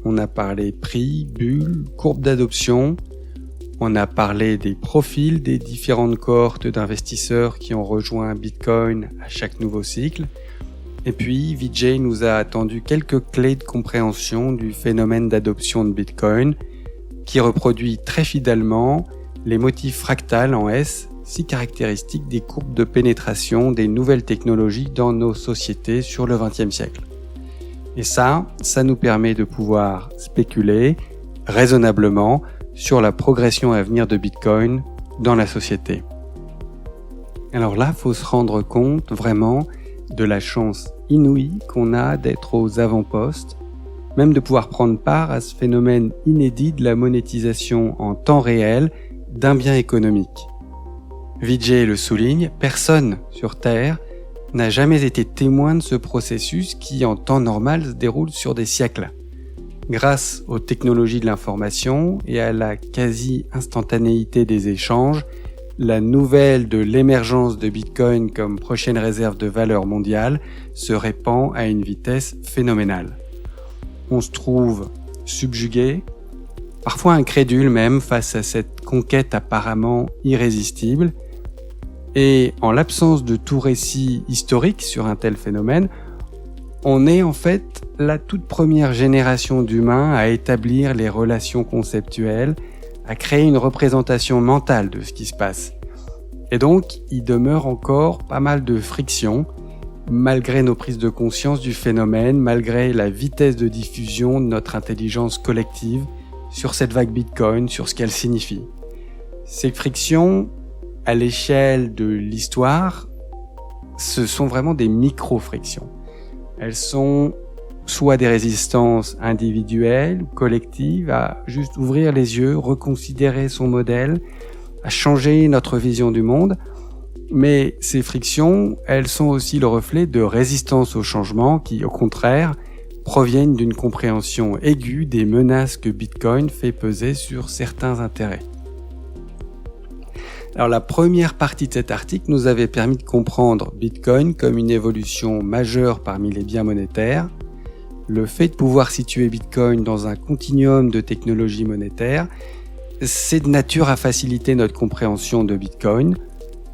On a parlé prix, bulles, courbe d'adoption. On a parlé des profils des différentes cohortes d'investisseurs qui ont rejoint Bitcoin à chaque nouveau cycle. Et puis, Vijay nous a attendu quelques clés de compréhension du phénomène d'adoption de Bitcoin qui reproduit très fidèlement les motifs fractales en S si caractéristiques des courbes de pénétration des nouvelles technologies dans nos sociétés sur le XXe siècle. Et ça nous permet de pouvoir spéculer raisonnablement sur la progression à venir de Bitcoin dans la société. Alors là, faut se rendre compte vraiment de la chance inouïe qu'on a d'être aux avant-postes, même de pouvoir prendre part à ce phénomène inédit de la monétisation en temps réel d'un bien économique. Vijay le souligne, personne sur Terre n'a jamais été témoin de ce processus qui, en temps normal, se déroule sur des siècles. Grâce aux technologies de l'information et à la quasi-instantanéité des échanges, la nouvelle de l'émergence de Bitcoin comme prochaine réserve de valeur mondiale se répand à une vitesse phénoménale. On se trouve subjugué, parfois incrédule même face à cette conquête apparemment irrésistible, et en l'absence de tout récit historique sur un tel phénomène, on est en fait la toute première génération d'humains à établir les relations conceptuelles, à créer une représentation mentale de ce qui se passe. Et donc, il demeure encore pas mal de frictions, malgré nos prises de conscience du phénomène, malgré la vitesse de diffusion de notre intelligence collective sur cette vague Bitcoin, sur ce qu'elle signifie. Ces frictions, à l'échelle de l'histoire, ce sont vraiment des micro-frictions. Elles sont soit des résistances individuelles, collectives, à juste ouvrir les yeux, reconsidérer son modèle, à changer notre vision du monde. Mais ces frictions, elles sont aussi le reflet de résistances au changement qui, au contraire, proviennent d'une compréhension aiguë des menaces que Bitcoin fait peser sur certains intérêts. Alors la première partie de cet article nous avait permis de comprendre Bitcoin comme une évolution majeure parmi les biens monétaires. Le fait de pouvoir situer Bitcoin dans un continuum de technologies monétaires, c'est de nature à faciliter notre compréhension de Bitcoin,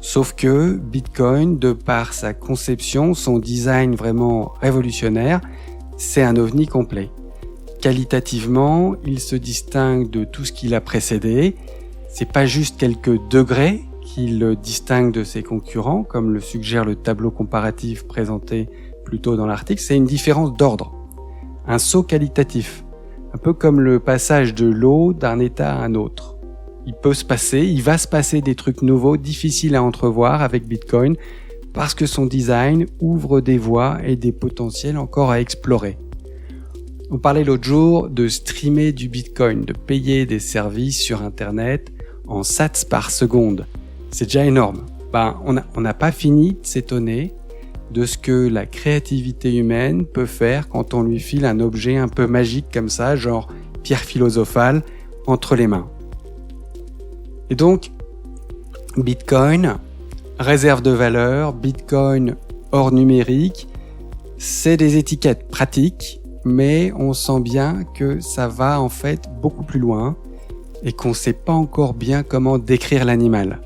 sauf que Bitcoin, de par sa conception, son design vraiment révolutionnaire, c'est un ovni complet. Qualitativement, il se distingue de tout ce qui l'a précédé. C'est pas juste quelques degrés qui le distinguent de ses concurrents, comme le suggère le tableau comparatif présenté plus tôt dans l'article, c'est une différence d'ordre, un saut qualitatif, un peu comme le passage de l'eau d'un état à un autre. Il va se passer des trucs nouveaux, difficiles à entrevoir avec Bitcoin, parce que son design ouvre des voies et des potentiels encore à explorer. On parlait l'autre jour de streamer du Bitcoin, de payer des services sur Internet en sats par seconde. C'est déjà énorme. On n'a pas fini de s'étonner de ce que la créativité humaine peut faire quand on lui file un objet un peu magique comme ça, genre pierre philosophale, entre les mains. Et donc, Bitcoin, réserve de valeur, Bitcoin hors numérique, c'est des étiquettes pratiques, mais on sent bien que ça va en fait beaucoup plus loin et qu'on ne sait pas encore bien comment décrire l'animal.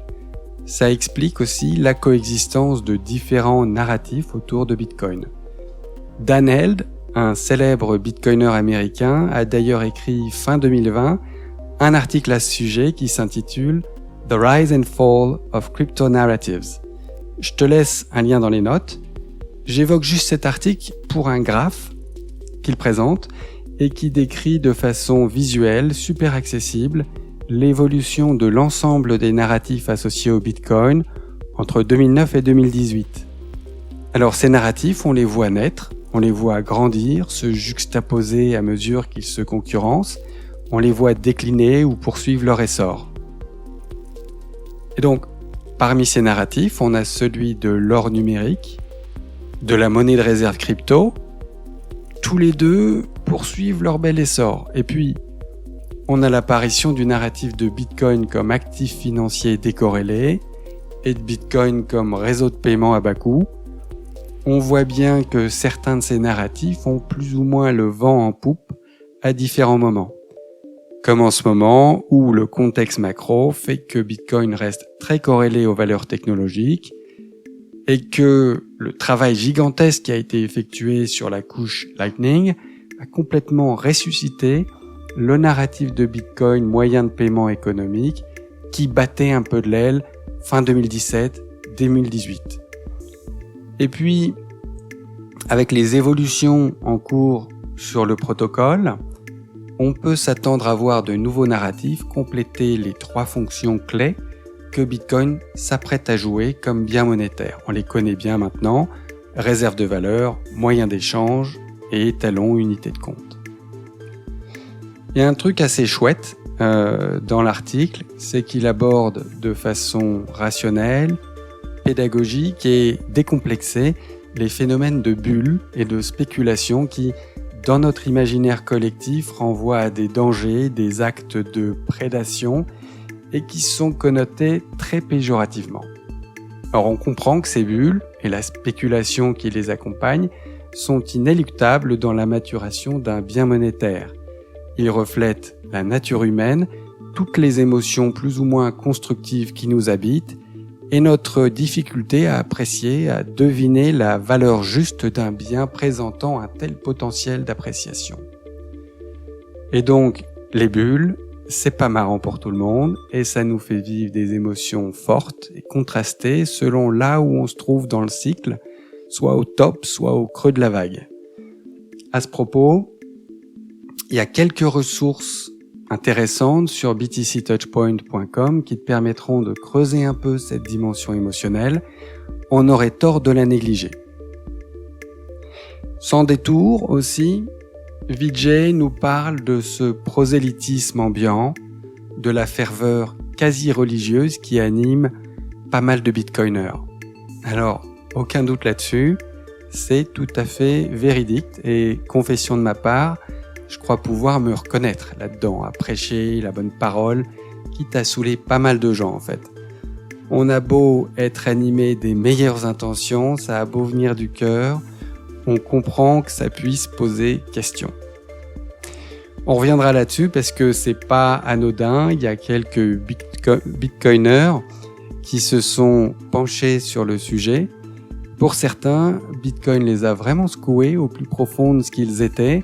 Ça explique aussi la coexistence de différents narratifs autour de Bitcoin. Dan Held, un célèbre bitcoiner américain, a d'ailleurs écrit fin 2020 un article à ce sujet qui s'intitule « The Rise and Fall of Crypto Narratives ». Je te laisse un lien dans les notes. J'évoque juste cet article pour un graphe qu'il présente et qui décrit de façon visuelle, super accessible, l'évolution de l'ensemble des narratifs associés au Bitcoin entre 2009 et 2018. Alors ces narratifs, on les voit naître, on les voit grandir, se juxtaposer à mesure qu'ils se concurrencent, on les voit décliner ou poursuivre leur essor. Et donc, parmi ces narratifs, on a celui de l'or numérique, de la monnaie de réserve crypto. Tous les deux poursuivent leur bel essor. Et puis, on a l'apparition du narratif de Bitcoin comme actif financier décorrélé et de Bitcoin comme réseau de paiement à bas coût. On voit bien que certains de ces narratifs ont plus ou moins le vent en poupe à différents moments. Comme en ce moment où le contexte macro fait que Bitcoin reste très corrélé aux valeurs technologiques et que le travail gigantesque qui a été effectué sur la couche Lightning a complètement ressuscité le narratif de Bitcoin moyen de paiement économique qui battait un peu de l'aile fin 2017-2018. Et puis, avec les évolutions en cours sur le protocole, on peut s'attendre à voir de nouveaux narratifs compléter les 3 fonctions clés que Bitcoin s'apprête à jouer comme bien monétaire. On les connaît bien maintenant, réserve de valeur, moyen d'échange et étalon unité de compte. Il y a un truc assez chouette dans l'article, c'est qu'il aborde de façon rationnelle, pédagogique et décomplexée les phénomènes de bulles et de spéculation qui dans notre imaginaire collectif, renvoient à des dangers, des actes de prédation et qui sont connotés très péjorativement. Or, on comprend que ces bulles et la spéculation qui les accompagne sont inéluctables dans la maturation d'un bien monétaire. Ils reflètent la nature humaine, toutes les émotions plus ou moins constructives qui nous habitent et notre difficulté à apprécier, à deviner la valeur juste d'un bien présentant un tel potentiel d'appréciation. Et donc, les bulles, c'est pas marrant pour tout le monde et ça nous fait vivre des émotions fortes et contrastées selon là où on se trouve dans le cycle, soit au top, soit au creux de la vague. À ce propos, il y a quelques ressources intéressantes sur btctouchpoint.com qui te permettront de creuser un peu cette dimension émotionnelle. On aurait tort de la négliger. Sans détour aussi, Vijay nous parle de ce prosélytisme ambiant, de la ferveur quasi religieuse qui anime pas mal de bitcoiners. Alors, aucun doute là-dessus, c'est tout à fait véridique et confession de ma part, je crois pouvoir me reconnaître là-dedans, à prêcher la bonne parole, quitte à saouler pas mal de gens en fait. On a beau être animé des meilleures intentions, ça a beau venir du cœur, on comprend que ça puisse poser question. On reviendra là-dessus parce que c'est pas anodin, il y a quelques bitcoiners qui se sont penchés sur le sujet. Pour certains, Bitcoin les a vraiment secoués au plus profond de ce qu'ils étaient,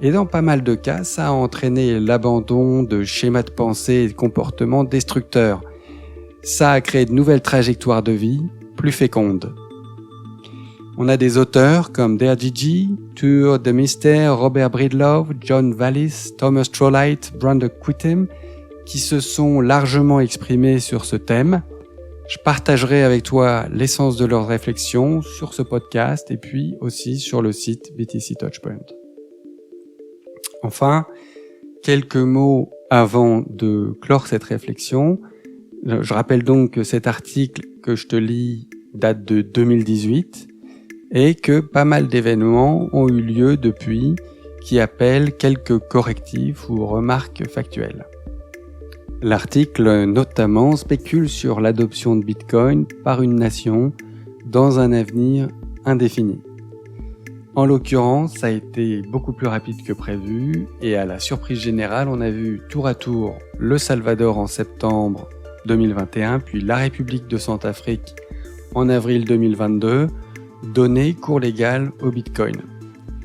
et dans pas mal de cas, ça a entraîné l'abandon de schémas de pensée et de comportements destructeurs. Ça a créé de nouvelles trajectoires de vie, plus fécondes. On a des auteurs comme Der Gigi, Tour de Mystère, Robert Breedlove, John Wallis, Thomas Trolight, Brandon Quittem, qui se sont largement exprimés sur ce thème. Je partagerai avec toi l'essence de leurs réflexions sur ce podcast et puis aussi sur le site BTC Touchpoint. Enfin, quelques mots avant de clore cette réflexion. Je rappelle donc que cet article que je te lis date de 2018 et que pas mal d'événements ont eu lieu depuis qui appellent quelques correctifs ou remarques factuelles. L'article notamment spécule sur l'adoption de Bitcoin par une nation dans un avenir indéfini. En l'occurrence, ça a été beaucoup plus rapide que prévu et à la surprise générale, on a vu tour à tour le Salvador en septembre 2021 puis la République de Centrafrique en avril 2022 donner cours légal au Bitcoin.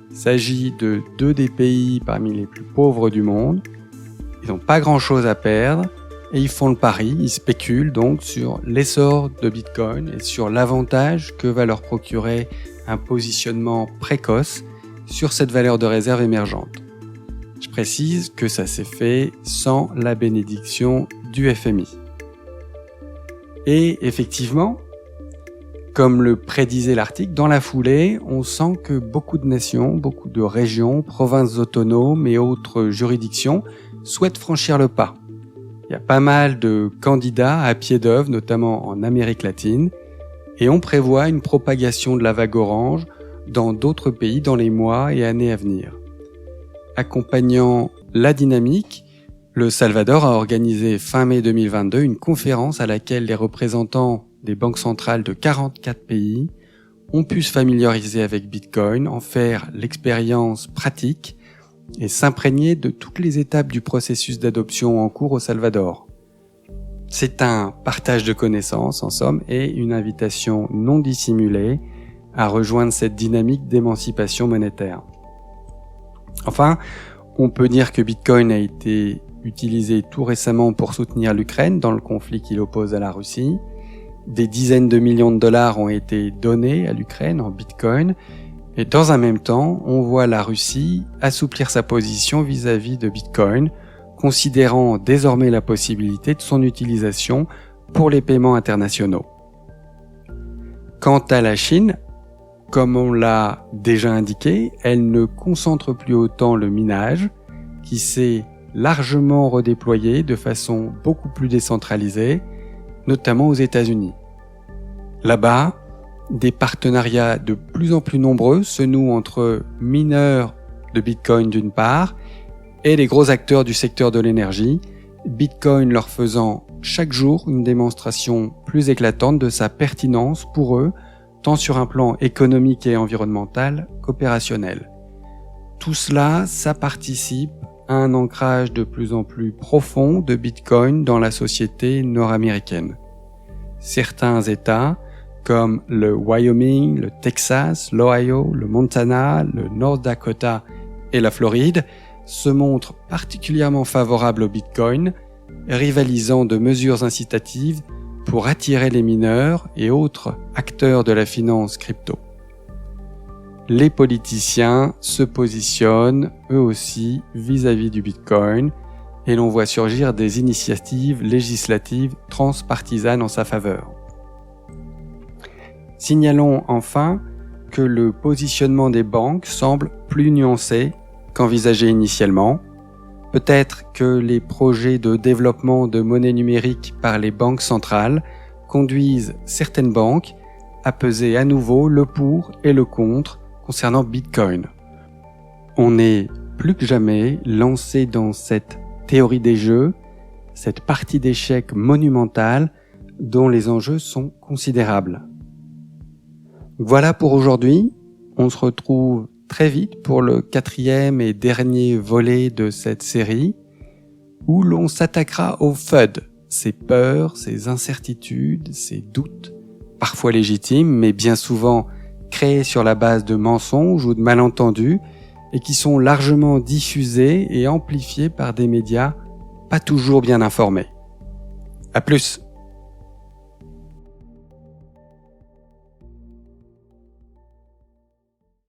Il s'agit de deux des pays parmi les plus pauvres du monde. Ils n'ont pas grand-chose à perdre et ils font le pari, ils spéculent donc sur l'essor de Bitcoin et sur l'avantage que va leur procurer un positionnement précoce sur cette valeur de réserve émergente. Je précise que ça s'est fait sans la bénédiction du FMI. Et effectivement, comme le prédisait l'article, dans la foulée, on sent que beaucoup de nations, beaucoup de régions, provinces autonomes et autres juridictions souhaitent franchir le pas. Il y a pas mal de candidats à pied d'œuvre, notamment en Amérique latine, et on prévoit une propagation de la vague orange dans d'autres pays dans les mois et années à venir. Accompagnant la dynamique, le Salvador a organisé fin mai 2022 une conférence à laquelle les représentants des banques centrales de 44 pays ont pu se familiariser avec Bitcoin, en faire l'expérience pratique et s'imprégner de toutes les étapes du processus d'adoption en cours au Salvador. C'est un partage de connaissances, en somme, et une invitation non dissimulée à rejoindre cette dynamique d'émancipation monétaire. Enfin, on peut dire que Bitcoin a été utilisé tout récemment pour soutenir l'Ukraine dans le conflit qui l'oppose à la Russie. Des dizaines de millions de dollars ont été donnés à l'Ukraine en Bitcoin. Et dans un même temps, on voit la Russie assouplir sa position vis-à-vis de Bitcoin, considérant désormais la possibilité de son utilisation pour les paiements internationaux. Quant à la Chine, comme on l'a déjà indiqué, elle ne concentre plus autant le minage, qui s'est largement redéployé de façon beaucoup plus décentralisée, notamment aux États-Unis. Là-bas, des partenariats de plus en plus nombreux se nouent entre mineurs de Bitcoin d'une part, et les gros acteurs du secteur de l'énergie, Bitcoin leur faisant chaque jour une démonstration plus éclatante de sa pertinence pour eux, tant sur un plan économique et environnemental qu'opérationnel. Tout cela, ça participe à un ancrage de plus en plus profond de Bitcoin dans la société nord-américaine. Certains États, comme le Wyoming, le Texas, l'Ohio, le Montana, le North Dakota et la Floride, se montrent particulièrement favorables au Bitcoin, rivalisant de mesures incitatives pour attirer les mineurs et autres acteurs de la finance crypto. Les politiciens se positionnent eux aussi vis-à-vis du Bitcoin et l'on voit surgir des initiatives législatives transpartisanes en sa faveur. Signalons enfin que le positionnement des banques semble plus nuancé qu'envisagé initialement. Peut-être que les projets de développement de monnaie numérique par les banques centrales conduisent certaines banques à peser à nouveau le pour et le contre concernant Bitcoin. On est plus que jamais lancé dans cette théorie des jeux, cette partie d'échecs monumentale dont les enjeux sont considérables. Voilà pour aujourd'hui. On se retrouve très vite pour le 4e et dernier volet de cette série où l'on s'attaquera au FUD, ces peurs, ces incertitudes, ces doutes, parfois légitimes mais bien souvent créés sur la base de mensonges ou de malentendus et qui sont largement diffusés et amplifiés par des médias pas toujours bien informés. À plus!